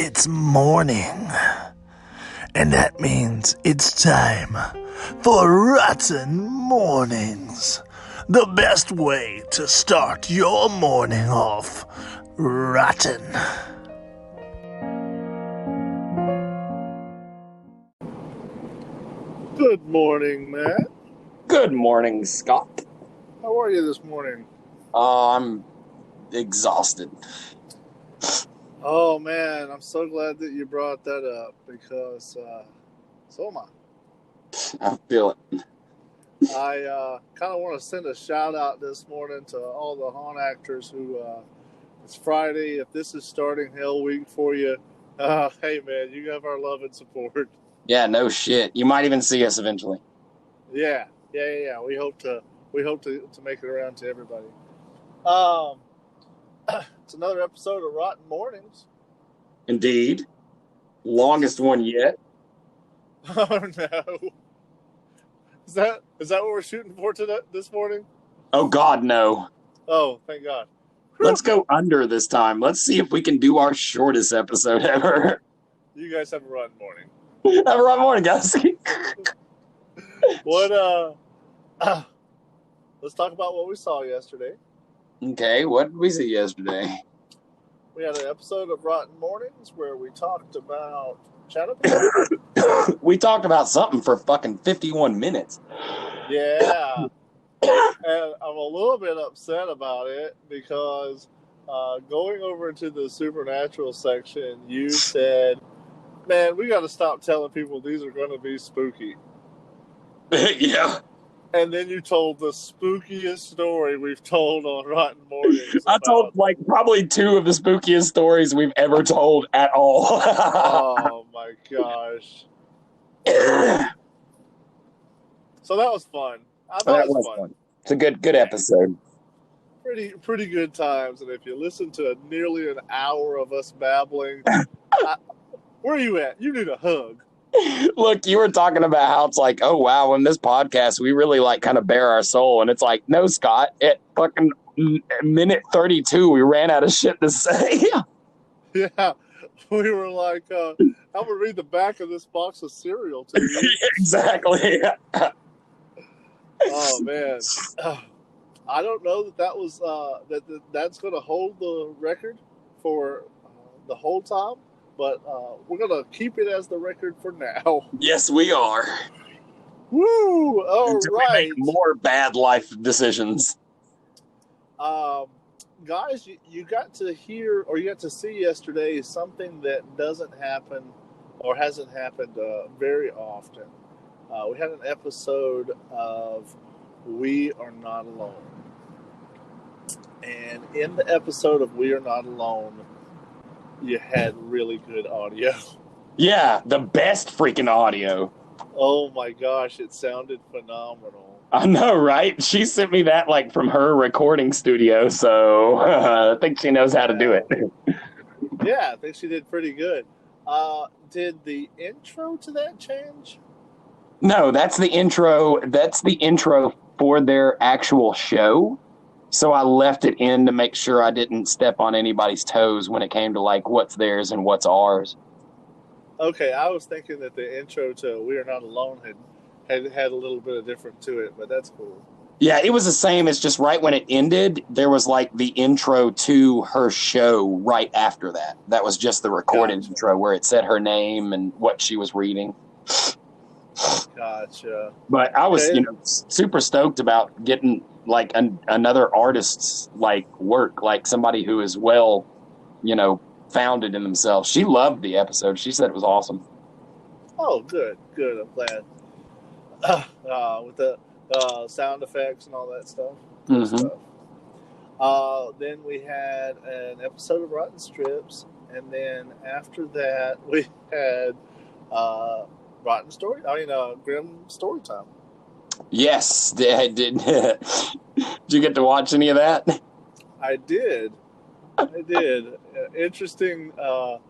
It's morning, and that means it's time for ROTN Mournings. The best way to start your morning off rotten. Good morning, Matt. Good morning, Scott. How are you this morning? I'm exhausted. Oh man, I'm so glad that you brought that up because so am I. I feel it. I kind of want to send a shout out this morning to all the haunt actors who, it's Friday. If this is starting Hell Week for you, hey man, you have our love and support. Yeah, no shit. You might even see us eventually. Yeah. We hope to make it around to everybody. It's another episode of ROTN Mournings. Indeed. Longest one yet. Oh no. Is that what we're shooting for this morning? Oh God, no. Oh, thank God. Let's go under this time. Let's see if we can do our shortest episode ever. You guys have a ROTN morning. Have a right morning, guys. What let's talk about what we saw yesterday. Okay, what did we see yesterday? We had an episode of ROTN Mournings where we talked about Shadow. We talked about something for fucking 51 minutes. Yeah. And I'm a little bit upset about it because going over to the supernatural section, you said, man, we got to stop telling people these are going to be spooky. Yeah. And then you told the spookiest story we've told on ROTN Mournings. I told like probably two of the spookiest stories we've ever told at all. Oh my gosh. So that was fun. I thought it was fun. It's a good episode. Pretty good times. And if you listen to nearly an hour of us babbling, where are you at? You need a hug. Look, you were talking about how it's like, oh wow, in this podcast we really like kind of bare our soul, and it's like, no, Scott, at fucking minute 32 we ran out of shit to say. Yeah, we were like, I'm gonna read the back of this box of cereal to you. Exactly. Oh man, I don't know that was that's gonna hold the record for the whole time. But we're going to keep it as the record for now. Yes, we are. Woo! All until right. we make more bad life decisions. Guys, you got to hear or you got to see yesterday something that doesn't happen or hasn't happened very often. We had an episode of We Are Not Alone. And in the episode of We Are Not Alone, you had really good audio. Yeah, the best freaking audio. Oh my gosh, it sounded phenomenal. I know, right? She sent me that like from her recording studio, so I think she knows how to do it. Yeah, I think she did pretty good. Did the intro to that change? No, that's the intro. That's the intro for their actual show. So I left it in to make sure I didn't step on anybody's toes when it came to like what's theirs and what's ours. Okay, I was thinking that the intro to We Are Not Alone had a little bit of different to it, but that's cool. Yeah, it was the same. It's just right when it ended, there was like the intro to her show right after that. That was just the recorded intro where it said her name and what she was reading. Gotcha. But I was, super stoked about getting like another artist's like work, like somebody who is well, founded in themselves. She loved the episode. She said it was awesome. Oh, good. I'm glad. With the sound effects and all that stuff. Then we had an episode of Rotten Strips, and then after that we had Grim Story Time. Yes, I did. Did you get to watch any of that? I did. Interesting. There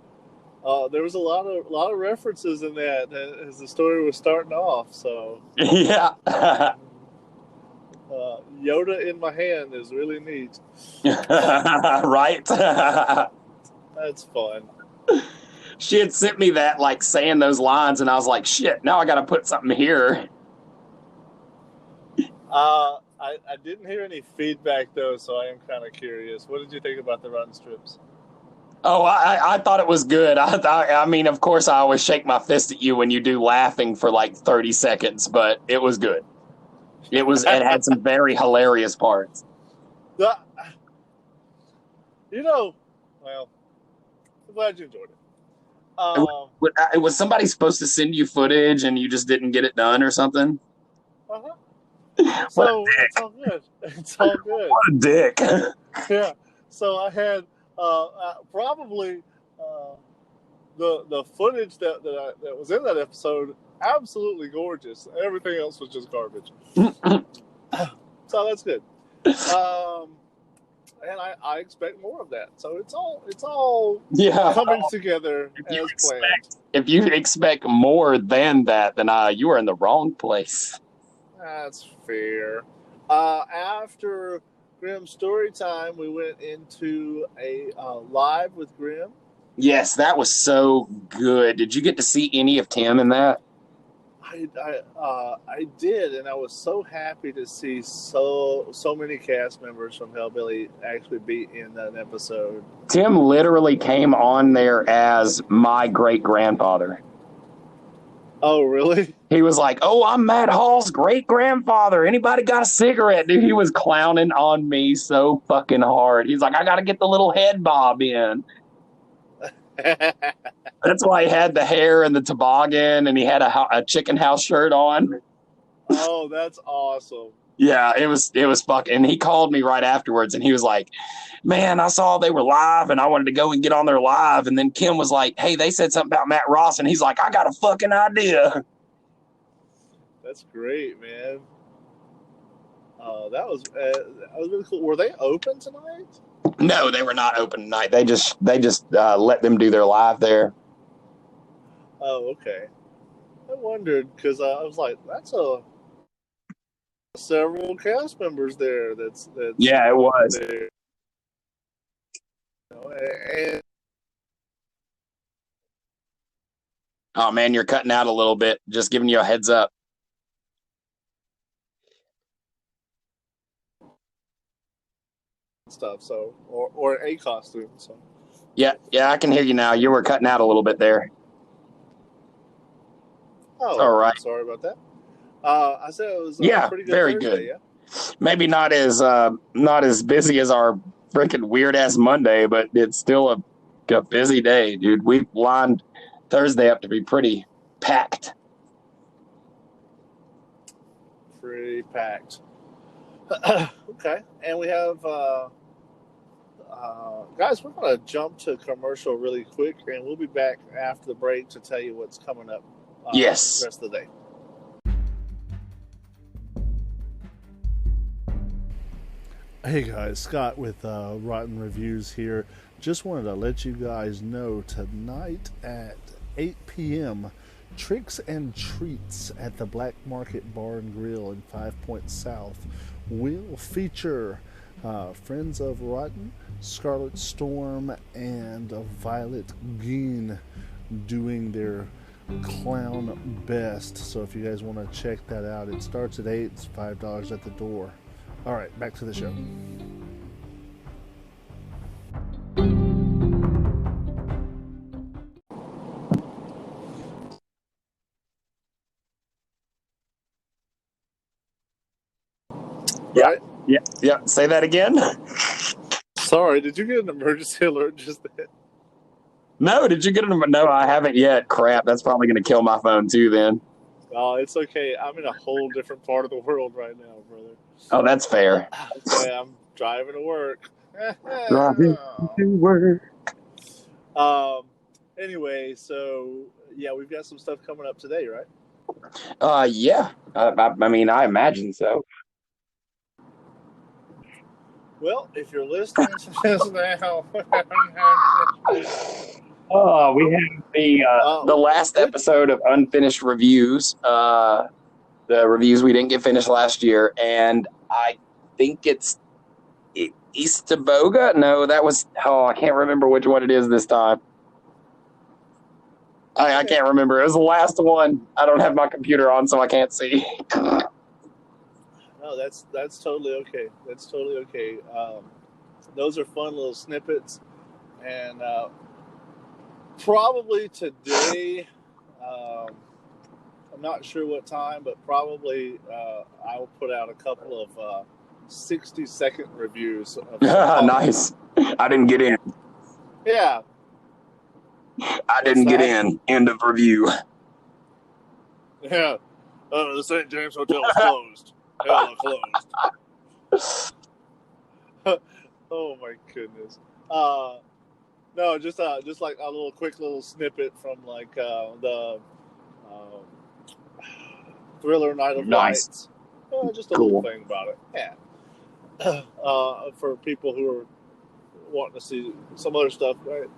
was a lot of references in that as the story was starting off. So yeah. Yoda in my hand is really neat. Right. That's fun. she had sent me that, like, saying those lines, and I was like, shit, now I got to put something here. I didn't hear any feedback though, so I am kind of curious. What did you think about the run strips? Oh, I thought it was good. I mean, of course, I always shake my fist at you when you do laughing for like 30 seconds, but it was good. It had some very hilarious parts. You know, well, I'm glad you enjoyed it. Was somebody supposed to send you footage and you just didn't get it done or something? Uh-huh. So it's all good. It's all good. What a dick. Yeah. So I had probably the footage that was in that episode absolutely gorgeous. Everything else was just garbage. So that's good. And I expect more of that. So it's all coming together as planned. If you expect more than that, then you are in the wrong place. That's fair. After Grimm's story time, we went into a live with Grimm. Yes, that was so good. Did you get to see any of Tim in that? I did, and I was so happy to see so many cast members from Hellbilly actually be in that episode. Tim literally came on there as my great-grandfather. Oh, really? He was like, "Oh, I'm Matt Hall's great-grandfather. Anybody got a cigarette?" Dude, he was clowning on me so fucking hard. He's like, "I got to get the little head bob in." That's why he had the hair and the toboggan, and he had a chicken house shirt on. Oh, that's awesome. Yeah, it was fucking. And he called me right afterwards, and he was like, "Man, I saw they were live, and I wanted to go and get on their live." And then Kim was like, "Hey, they said something about Matt Ross," and he's like, "I got a fucking idea." That's great, man. That was really cool. Were they open tonight? No, they were not open tonight. They just let them do their live there. Oh, okay. I wondered because I was like, that's several cast members there. That's yeah, it was. There. And oh man, you're cutting out a little bit. Just giving you a heads up. Stuff. So or a costume. So yeah, I can hear you now. You were cutting out a little bit there. Oh, all right. Sorry about that. I said it was pretty good. Very Thursday, good. Yeah? Maybe not as busy as our freaking weird ass Monday, but it's still a busy day, dude. We've lined Thursday up to be pretty packed. Pretty packed. Okay, and we have guys. We're gonna jump to commercial really quick, and we'll be back after the break to tell you what's coming up. Yes. The rest of the day. Hey guys, Scott with Rotten Reviews here. Just wanted to let you guys know tonight at 8 p.m. Tricks and Treats at the Black Market Bar and Grill in 5 Points South will feature Friends of Rotten, Scarlet Storm, and Violet Geen doing their clown best. So if you guys want to check that out, it starts at 8. It's $5 at the door. All right, back to the show. Yeah. Right? Yeah. Say that again. Sorry, did you get an emergency alert just then? No, did you get an? No, I haven't yet. Crap, that's probably going to kill my phone too. Then. Oh, it's okay. I'm in a whole different part of the world right now, brother. Oh, that's fair. Yeah, I'm driving to work. Driving to work. Anyway, so yeah, we've got some stuff coming up today, right? Yeah. I mean, I imagine so. Well, if you're listening to this now, we have the last episode of Unfinished Reviews. The reviews we didn't get finished last year, and I think it's Eastaboga. No, that was I can't remember which one it is this time. I can't remember. It was the last one. I don't have my computer on, so I can't see. No, that's totally okay. That's totally okay. Those are fun little snippets, and probably today, I'm not sure what time, but probably I will put out a couple of 60-second reviews. Of Nice. I didn't get in. Yeah. I didn't get in. End of review. Yeah. The St. James Hotel is closed. Hella closed. Oh my goodness. No, just like a little quick little snippet from like the Thriller Night of Nice. Lights. Just a Cool. little thing about it. Yeah. For people who are wanting to see some other stuff, right?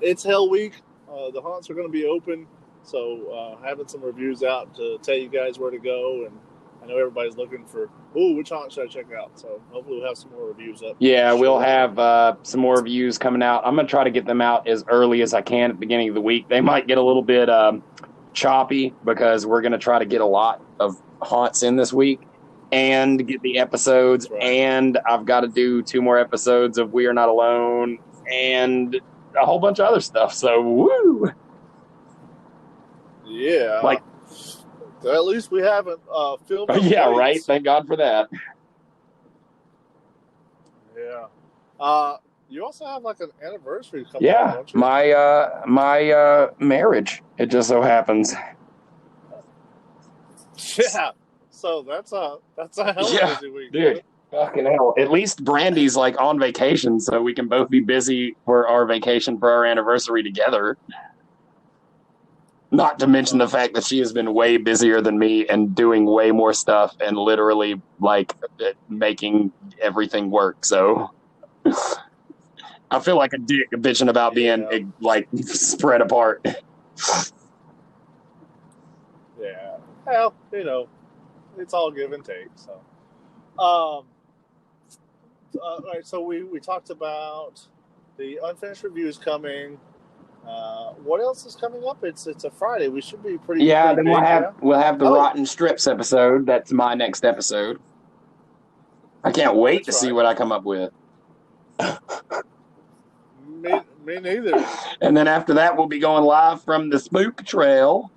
It's Hell Week. The haunts are going to be open, so having some reviews out to tell you guys where to go, and I know everybody's looking for, which haunt should I check out? So hopefully we'll have some more reviews up. Yeah, we'll have some more reviews coming out. I'm going to try to get them out as early as I can at the beginning of the week. They might get a little bit choppy because we're going to try to get a lot of haunts in this week and get the episodes. Right. And I've got to do 2 more episodes of We Are Not Alone and a whole bunch of other stuff. So, woo! Yeah. Like, at least we haven't filmed. Yeah, right. Thank God for that. Yeah. You also have like an anniversary coming up, Yeah, don't you? my marriage. It just so happens. Yeah. So that's a hell of a busy week, dude. Fucking hell. At least Brandy's like on vacation, so we can both be busy for our vacation for our anniversary together. Not to mention the fact that she has been way busier than me and doing way more stuff and literally like making everything work. So I feel like a dick bitching about being like spread apart. Yeah. Well, it's all give and take. So, all right. So we talked about the unfinished reviews coming. What else is coming up? It's a Friday. We should be pretty. Yeah, pretty then we'll have the Rotten Strips episode. That's my next episode. I can't wait to see what I come up with. Me neither. And then after that, we'll be going live from the Spook Trail.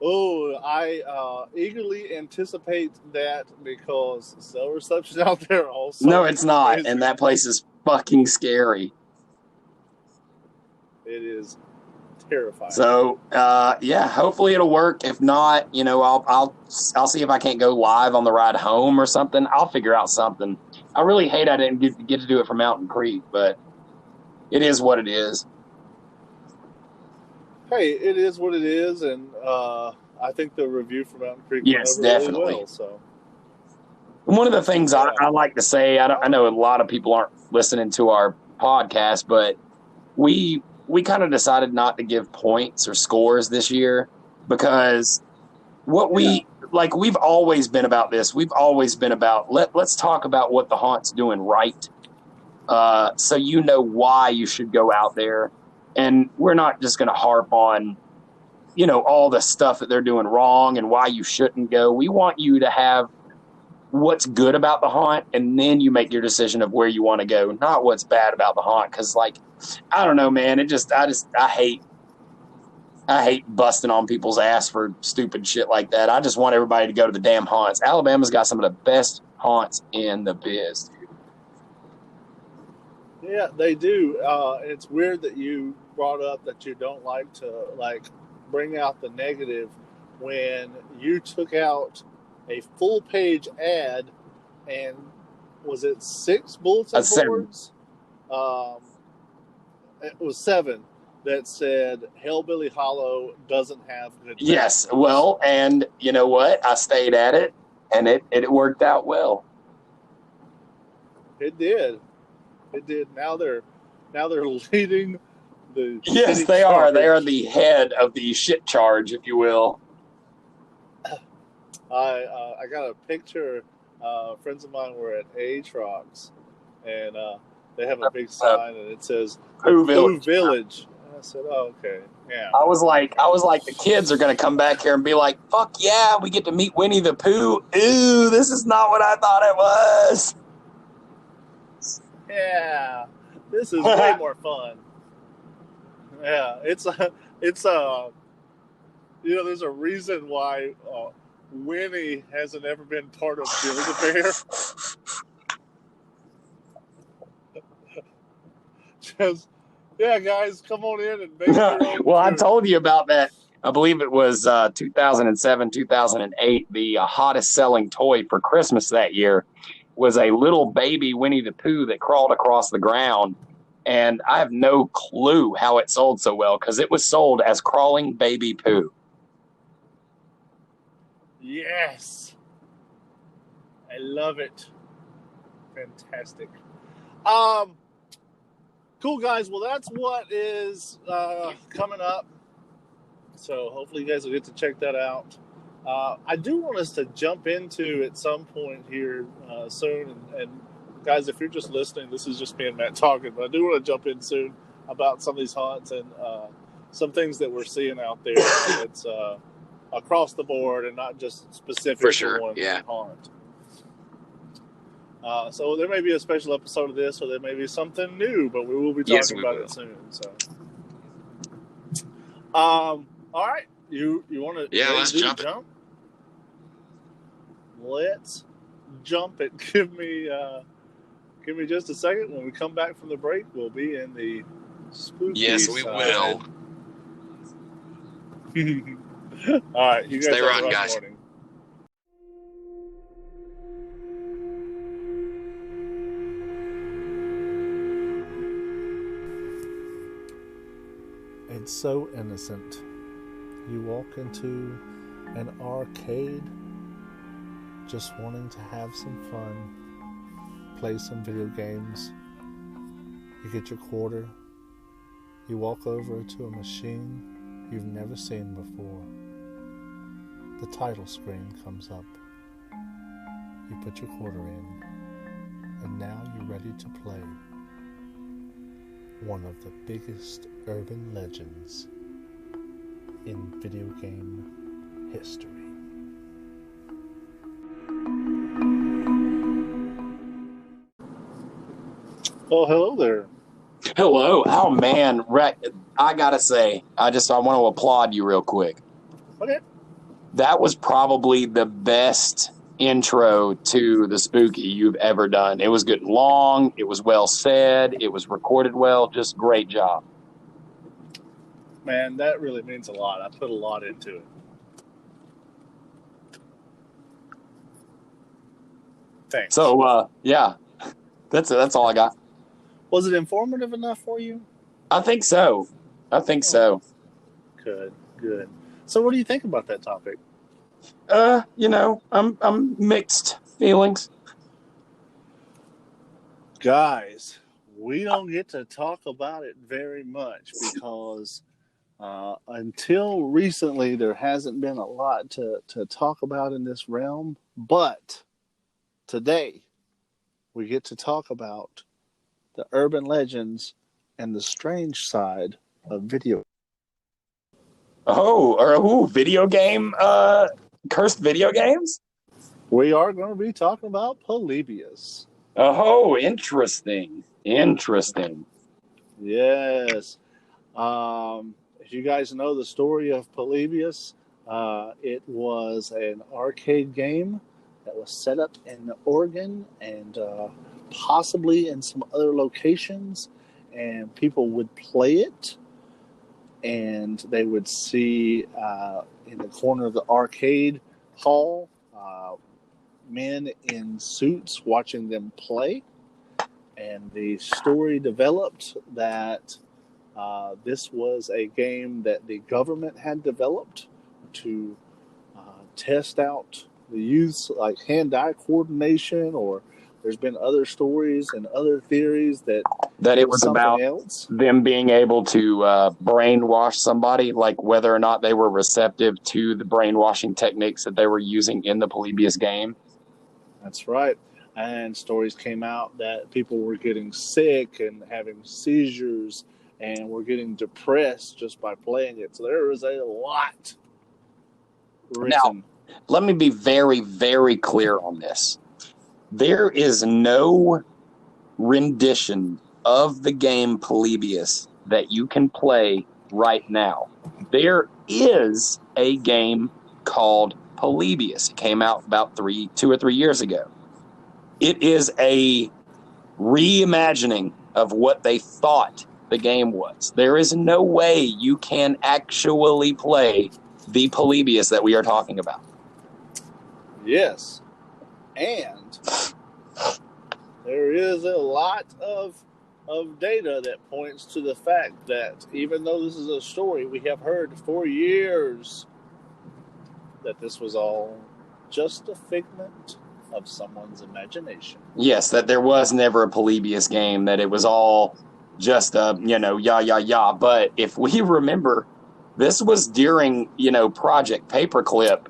Oh, I eagerly anticipate that because cell reception out there also. No, it's not, crazy. And that place is fucking scary. It is terrifying. So, yeah, hopefully it'll work. If not, I'll see if I can't go live on the ride home or something. I'll figure out something. I really hate I didn't get to do it from Mountain Creek, but it is what it is. Hey, it is what it is, and I think the review from Mountain Creek went over definitely. Really well. So, one of the things I like to say, I know a lot of people aren't listening to our podcast, but we kind of decided not to give points or scores this year because we've always been about this. We've always been about let's talk about what the haunt's doing right, so you know why you should go out there. And we're not just going to harp on, all the stuff that they're doing wrong and why you shouldn't go. We want you to have what's good about the haunt, and then you make your decision of where you want to go, not what's bad about the haunt. Because, I don't know, man. I hate busting on people's ass for stupid shit like that. I just want everybody to go to the damn haunts. Alabama's got some of the best haunts in the biz. Yeah, they do. It's weird that you brought up that you don't like to bring out the negative when you took out a full page ad and was it 6 bulletin boards? 7. It was 7 that said Hellbilly Hollow doesn't have good. Yes, well, and you know what? I stayed at it, and it worked out well. It did. It did. Now they're leading the. Yes, they are. They are the head of the shit charge, if you will. I got a picture. Friends of mine were at Aatrox, and they have a big sign, and it says Pooh Village. I said, oh, okay, yeah. I was like, the kids are going to come back here and be like, fuck yeah, we get to meet Winnie the Pooh. Ooh, this is not what I thought it was. Yeah, this is way more fun. Yeah, it's there's a reason why Winnie hasn't ever been part of Build-A-Bear. Just, yeah, guys, come on in and make your own Well, I food. told you about that. I believe it was 2007, 2008. The hottest selling toy for Christmas that year was a little baby Winnie the Pooh that crawled across the ground. And I have no clue how it sold so well because it was sold as Crawling Baby Pooh. Yes. I love it. Fantastic. Cool, guys. Well, that's what is coming up. So hopefully you guys will get to check that out. I do want us to jump into at some point here soon. And guys, if you're just listening, this is just me and Matt talking. But I do want to jump in soon about some of these haunts and some things that we're seeing out there. It's across the board and not just specific For sure, to one yeah. haunt. So there may be a special episode of this, or there may be something new, but we will be talking about it soon. So, all right, you want to? Yeah, let's jump. Let's jump it. Give me just a second. When we come back from the break, we'll be in the spooky. Yes, we will. All right, you guys Stay have a on, rough guys. morning. It's so innocent. You walk into an arcade just wanting to have some fun, play some video games. You get your quarter. You walk over to a machine you've never seen before. The title screen comes up. You put your quarter in, and now you're ready to play one of the biggest urban legends in video game history. Well, hello there. Hello. Oh, man. I got to say, I want to applaud you real quick. Okay. That was probably the best intro to the spooky you've ever done. It was good and long. It was well said. It was recorded well. Just great job. Man, that really means a lot. I put a lot into it. Thanks. So, yeah, that's all I got. Was it informative enough for you? I think so. Good. So what do you think about that topic? I'm mixed feelings. Guys, we don't get to talk about it very much because until recently there hasn't been a lot to talk about in this realm. But today we get to talk about the urban legends and the strange side of video. Video game, cursed video games? We are going to be talking about Polybius. Oh, interesting. Yes. If you guys know the story of Polybius, it was an arcade game that was set up in Oregon and possibly in some other locations, and people would play it, and they would see in the corner of the arcade hall men in suits watching them play. And the story developed that this was a game that the government had developed to test out the youth's like hand-eye coordination, or there's been other stories and other theories that it was about them being able to brainwash somebody, like whether or not they were receptive to the brainwashing techniques that they were using in the Polybius game. That's right. And stories came out that people were getting sick and having seizures and we're getting depressed just by playing it. So there is a lot written. Now, let me be very, very clear on this. There is no rendition of the game Polybius that you can play right now. There is a game called Polybius. It came out about 2 or 3 years ago. It is a reimagining of what they thought the game was. There is no way you can actually play the Polybius that we are talking about. Yes. And there is a lot of data that points to the fact that even though this is a story we have heard for years, that this was all just a figment of someone's imagination. Yes, that there was never a Polybius game, that it was all just a, yah. But if we remember, this was during, Project Paperclip,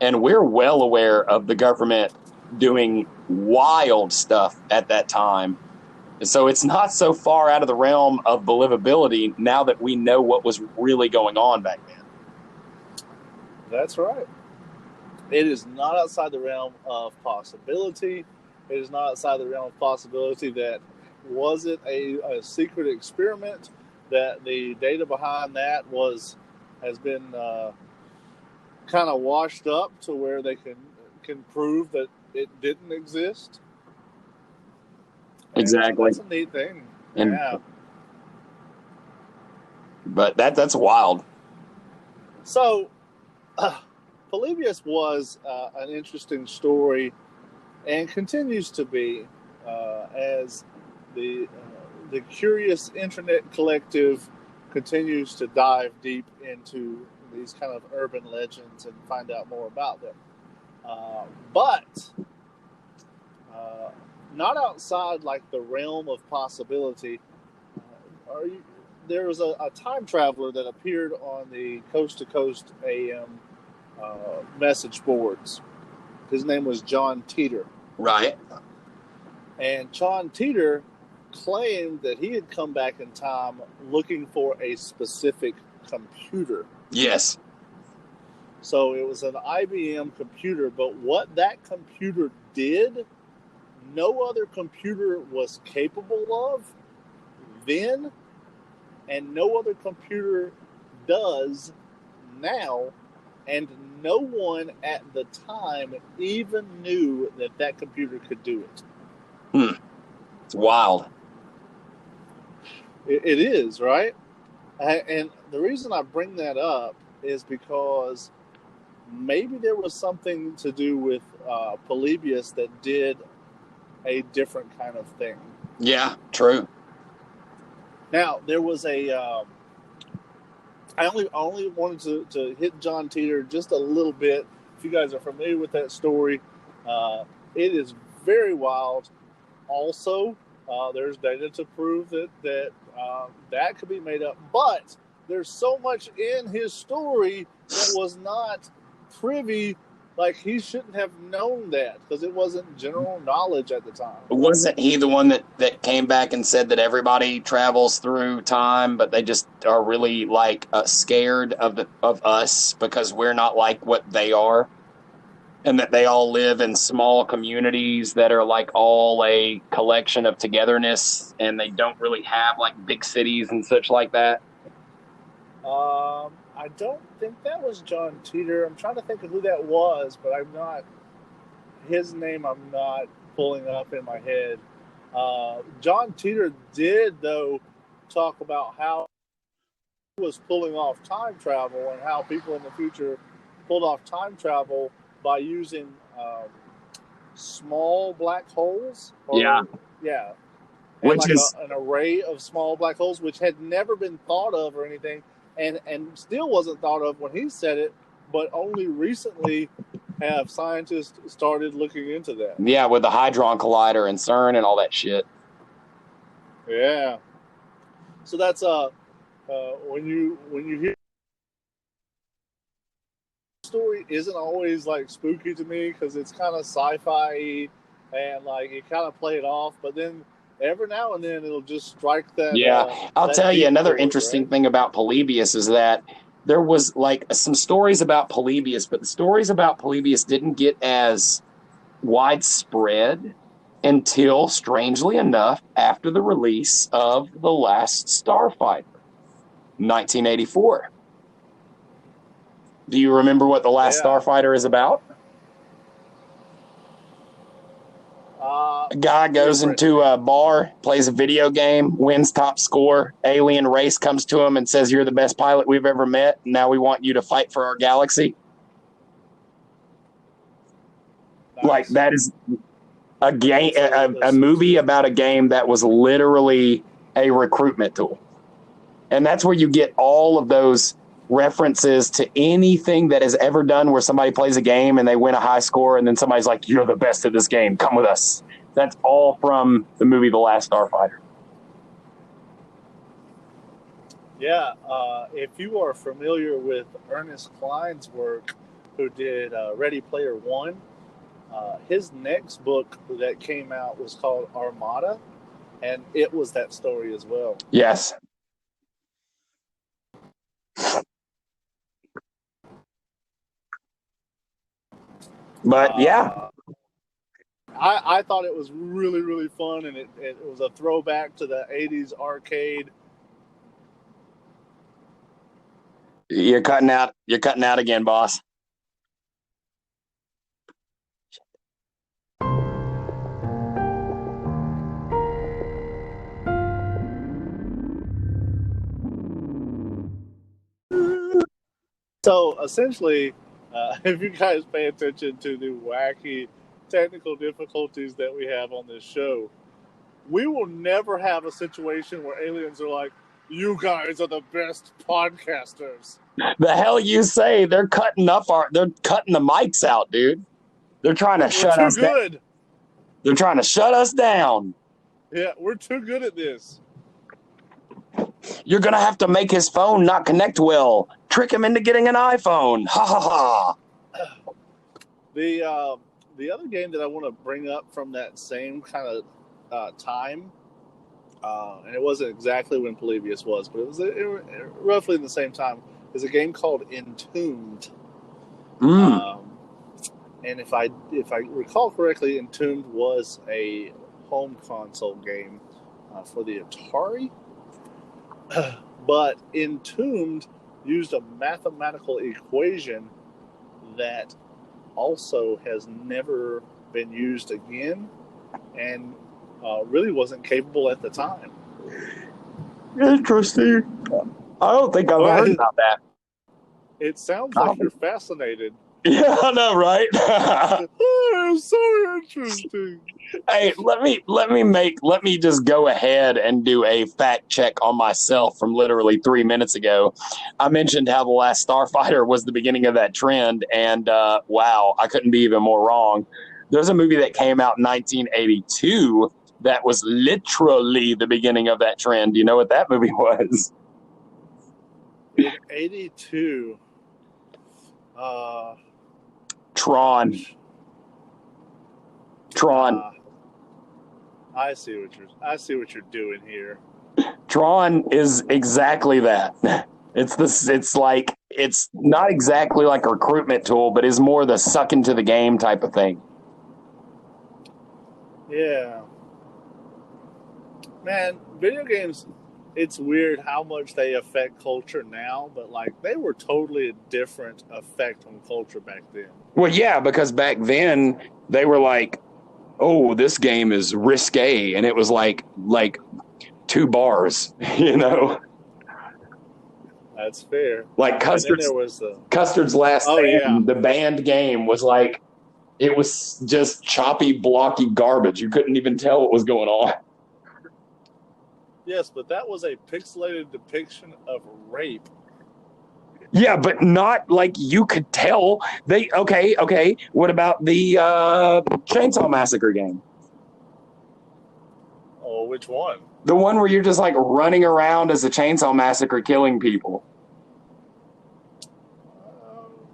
and we're well aware of the government doing wild stuff at that time. So it's not so far out of the realm of believability now that we know what was really going on back then. That's right. It is not outside the realm of possibility. It is not outside the realm of possibility that was it a secret experiment, that the data behind that has been kind of washed up to where they can prove that it didn't exist. Exactly. That's a neat thing. Yeah. But that's wild. So, Polybius was an interesting story, and continues to be, as the curious internet collective continues to dive deep into these kind of urban legends and find out more about them. But not outside like the realm of possibility. There was a time traveler that appeared on the Coast to Coast AM message boards. His name was John Teeter. Right. And John Teeter claimed that he had come back in time looking for a specific computer. Yes. So it was an IBM computer, but what that computer did, no other computer was capable of then, and no other computer does now, and no one at the time even knew that computer could do it. It's wild. It is, right? And the reason I bring that up is because maybe there was something to do with Polybius that did a different kind of thing. Yeah, true. Now, there was I only wanted to hit John Teeter just a little bit. If you guys are familiar with that story, it is very wild. Also, there's data to prove that could be made up. But there's so much in his story that was not privy. Like, he shouldn't have known that because it wasn't general knowledge at the time. Wasn't he the one that came back and said that everybody travels through time, but they just are really like scared of us because we're not like what they are, and that they all live in small communities that are like all a collection of togetherness, and they don't really have like big cities and such like that? I don't think that was John Teeter. I'm trying to think of who that was, but his name I'm not pulling up in my head. John Teeter did, though, talk about how he was pulling off time travel and how people in the future pulled off time travel by using small black holes. Yeah. Which like is an array of small black holes, which had never been thought of or anything. And still wasn't thought of when he said it, but only recently have scientists started looking into that. Yeah, with the Hadron Collider and CERN and all that shit. Yeah. So that's when you hear the story, isn't always like spooky to me because it's kind of sci-fi and like you kind of play it off, but then every now and then it'll just strike that. Yeah, I'll that tell you deep another chord, interesting right? thing about Polybius is that there was like some stories about Polybius, but the stories about Polybius didn't get as widespread until, strangely enough, after the release of The Last Starfighter, 1984. Do you remember what The Last Yeah. Starfighter is about? A guy goes Refresh into me. a bar, plays a video game, wins top score. Alien race comes to him and says, "You're the best pilot we've ever met. Now we want you to fight for our galaxy." Like, Nice. that is a game, a That's movie about a game that was literally a recruitment tool. And that's where you get all of those references to anything that is ever done where somebody plays a game and they win a high score and then somebody's like, "You're the best at this game. Come with us." That's all from the movie The Last Starfighter. Yeah. If you are familiar with Ernest Cline's work, who did Ready Player One, his next book that came out was called Armada, and it was that story as well. Yes. But yeah, I thought it was really, really fun, and it was a throwback to the 80s arcade. you're cutting out. You're cutting out again, boss. So essentially, if you guys pay attention to the wacky technical difficulties that we have on this show, we will never have a situation where aliens are like, "You guys are the best podcasters." The hell you say? They're cutting the mics out, dude. They're trying to We're shut too us down. good. They're trying to shut us down. Yeah, we're too good at this. You're gonna have to make his phone not connect well. Trick him into getting an iPhone. Ha ha ha. The other game that I want to bring up from that same kind of time, and it wasn't exactly when Polybius was, but it was roughly in the same time, is a game called Entombed. And if I recall correctly, Entombed was a home console game for the Atari. But Entombed used a mathematical equation that also has never been used again, and really wasn't capable at the time. Interesting. I don't think I've heard about that. It sounds like you're fascinated. Yeah, I know, right? Oh, it's so interesting. Hey, let me just go ahead and do a fact check on myself from literally 3 minutes ago. I mentioned how The Last Starfighter was the beginning of that trend, and wow, I couldn't be even more wrong. There's a movie that came out in 1982 that was literally the beginning of that trend. Do you know what that movie was? In 82, Tron. I see what you're doing here. Tron is exactly that. It's not exactly like a recruitment tool, but is more the suck into the game type of thing. Yeah. Man, video games, it's weird how much they affect culture now, but like they were totally a different effect on culture back then. Well, yeah, because back then they were like, "Oh, this game is risque," and it was like 2 bars, you know. That's fair. Like Custard's Last Stand, yeah. the banned game was like, it was just choppy, blocky garbage. You couldn't even tell what was going on. Yes, but that was a pixelated depiction of rape. Yeah, but not like you could tell. Okay. What about the Chainsaw Massacre game? Oh, which one? The one where you're just like running around as a Chainsaw Massacre killing people.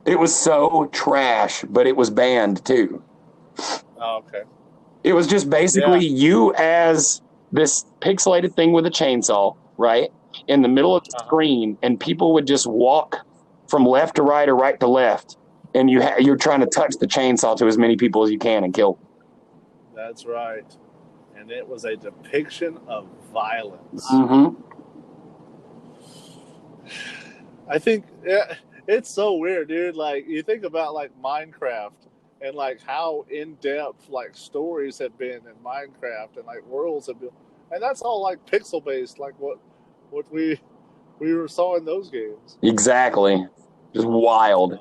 It was so trash, but it was banned too. Oh, okay. It was just basically you as this pixelated thing with a chainsaw, right, in the middle of the screen, and people would just walk from left to right or right to left, and you're trying to touch the chainsaw to as many people as you can and kill. That's right. And it was a depiction of violence. Mm-hmm. I think it's so weird, dude. Like, you think about like Minecraft and like how in depth like stories have been in Minecraft and like worlds have been, and that's all like pixel based, like what we saw in those games. Exactly, just wild.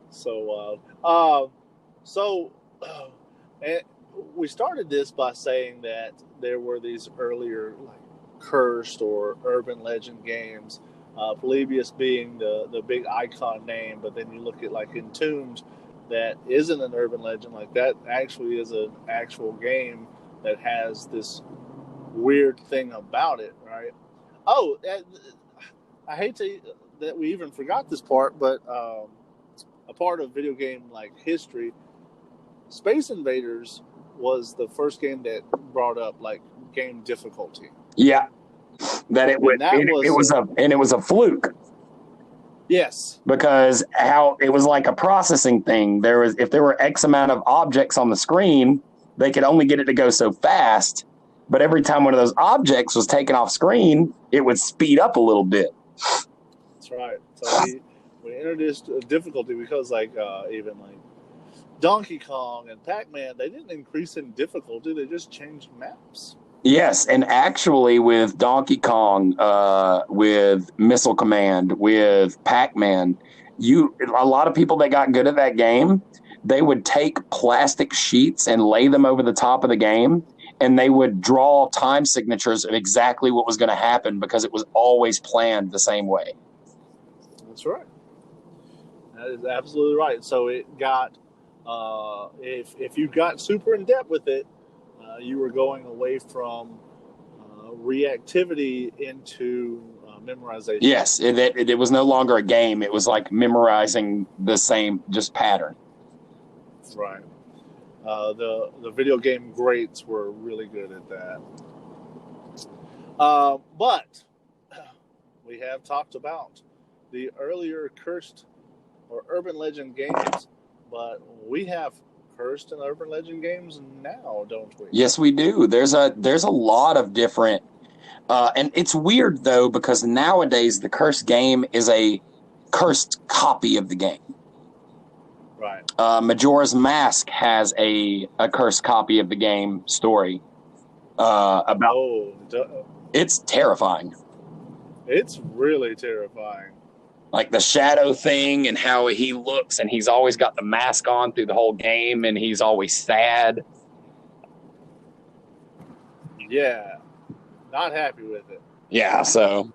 So wild. And we started this by saying that there were these earlier like cursed or urban legend games. Polybius being the big icon name, but then you look at like Entombed, that isn't an urban legend. Like that actually is an actual game that has this weird thing about it, right? Oh, I hate that we even forgot this part, but a part of video game like history, Space Invaders was the first game that brought up like game difficulty. Yeah, it was a fluke. Yes, because how it was like a processing thing. If there were X amount of objects on the screen, they could only get it to go so fast. But every time one of those objects was taken off screen, it would speed up a little bit. That's right. So we introduced a difficulty because like even like Donkey Kong and Pac-Man, they didn't increase in difficulty. They just changed maps. Yes, and actually with Donkey Kong, with Missile Command, with Pac-Man, a lot of people that got good at that game, they would take plastic sheets and lay them over the top of the game, and they would draw time signatures of exactly what was going to happen because it was always planned the same way. That's right. That is absolutely right. So it got, if you got super in depth with it, you were going away from reactivity into memorization. Yes, it was no longer a game. It was like memorizing the same just pattern. Right. The video game greats were really good at that. But we have talked about the earlier cursed or urban legend games, but we have cursed and urban legend games now, don't we? Yes, we do. There's a lot of different, and it's weird though because nowadays the cursed game is a cursed copy of the game. Right. Majora's Mask has a cursed copy of the game story. It's terrifying. It's really terrifying. Like the shadow thing and how he looks, and he's always got the mask on through the whole game, and he's always sad. Yeah, not happy with it. Yeah, so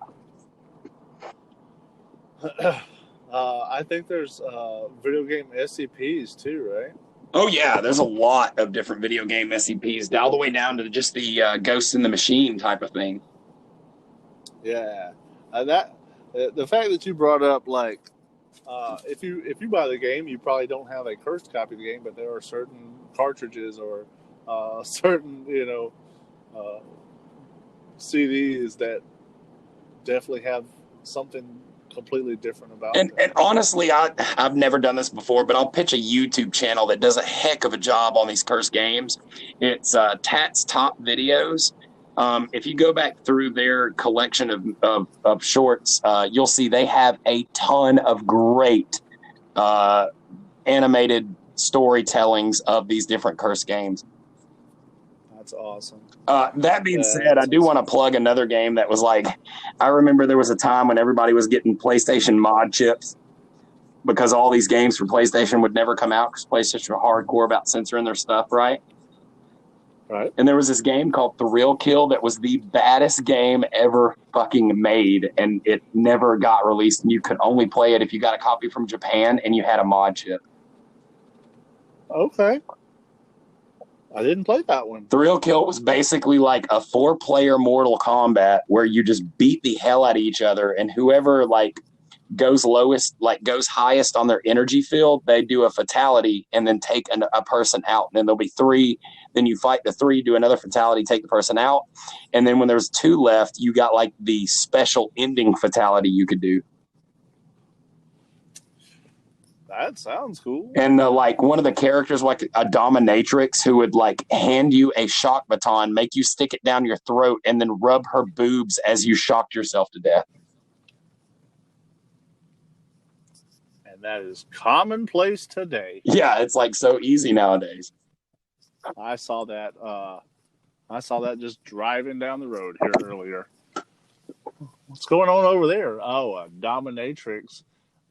I think there's video game SCPs too, right? Oh yeah, there's a lot of different video game SCPs, all the way down to just the Ghost in the Machine type of thing. Yeah, the fact that you brought up like if you buy the game, you probably don't have a cursed copy of the game, but there are certain cartridges or certain CDs that definitely have something completely different about them. And honestly, I've never done this before, but I'll pitch a YouTube channel that does a heck of a job on these cursed games. It's Tat's Top Videos. If you go back through their collection of shorts, you'll see they have a ton of great animated storytellings of these different cursed games. That's awesome. That being said, I do want to plug another game that was like, I remember there was a time when everybody was getting PlayStation mod chips because all these games for PlayStation would never come out because PlayStation were hardcore about censoring their stuff, right? Right. And there was this game called Thrill Kill that was the baddest game ever fucking made, and it never got released, and you could only play it if you got a copy from Japan and you had a mod chip. Okay. I didn't play that one. Thrill Kill was basically like a 4-player Mortal Kombat where you just beat the hell out of each other, and whoever like goes lowest, like goes highest on their energy field, they do a fatality and then take a person out. And then there'll be 3. Then you fight the 3, do another fatality, take the person out. And then when there's 2 left, you got like the special ending fatality you could do. That sounds cool. And like one of the characters, like a dominatrix, who would like hand you a shock baton, make you stick it down your throat, and then rub her boobs as you shocked yourself to death. And that is commonplace today. Yeah, it's like so easy nowadays. I saw that. I saw that just driving down the road here earlier. What's going on over there? Oh, a dominatrix.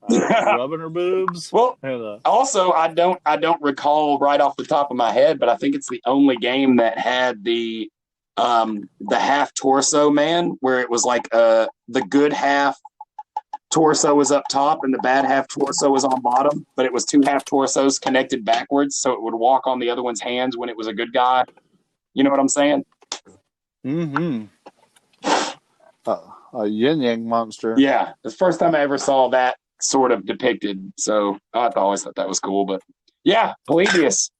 Rubbing her boobs. Well, also I don't recall right off the top of my head, but I think it's the only game that had the half torso man, where it was like the good half torso was up top and the bad half torso was on bottom, but it was 2 half torsos connected backwards, so it would walk on the other one's hands when it was a good guy. You know what I'm saying? Mm-hmm. A yin yang monster. Yeah, the first time I ever saw that sort of depicted, so I always thought that was cool. But yeah, Polybius,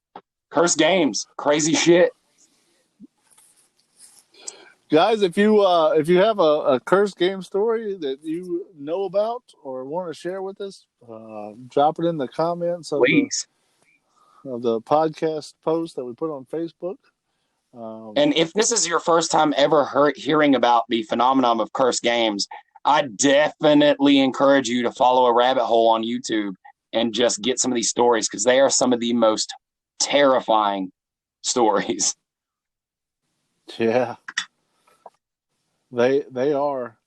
Cursed Games, crazy shit. Guys, if you have a cursed game story that you know about or want to share with us, drop it in the comments of the podcast post that we put on Facebook. And if this is your first time ever hearing about the phenomenon of cursed games, I definitely encourage you to follow a rabbit hole on YouTube and just get some of these stories, because they are some of the most terrifying stories. Yeah, they are,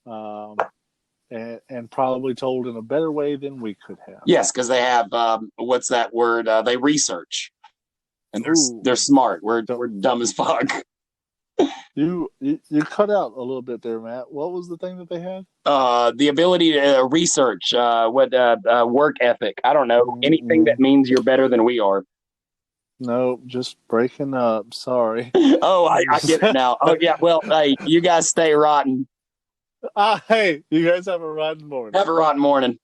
and probably told in a better way than we could have. Yes, because they have what's that word? They research, and they're smart. We're dumb as fuck. You cut out a little bit there, Matt. What was the thing that they had? The ability to research, work ethic. I don't know. Anything that means you're better than we are. No, just breaking up. Sorry. Oh, I get it now. Oh, yeah. Well, hey, you guys stay rotten. Hey, you guys have a rotten morning. Have a rotten morning.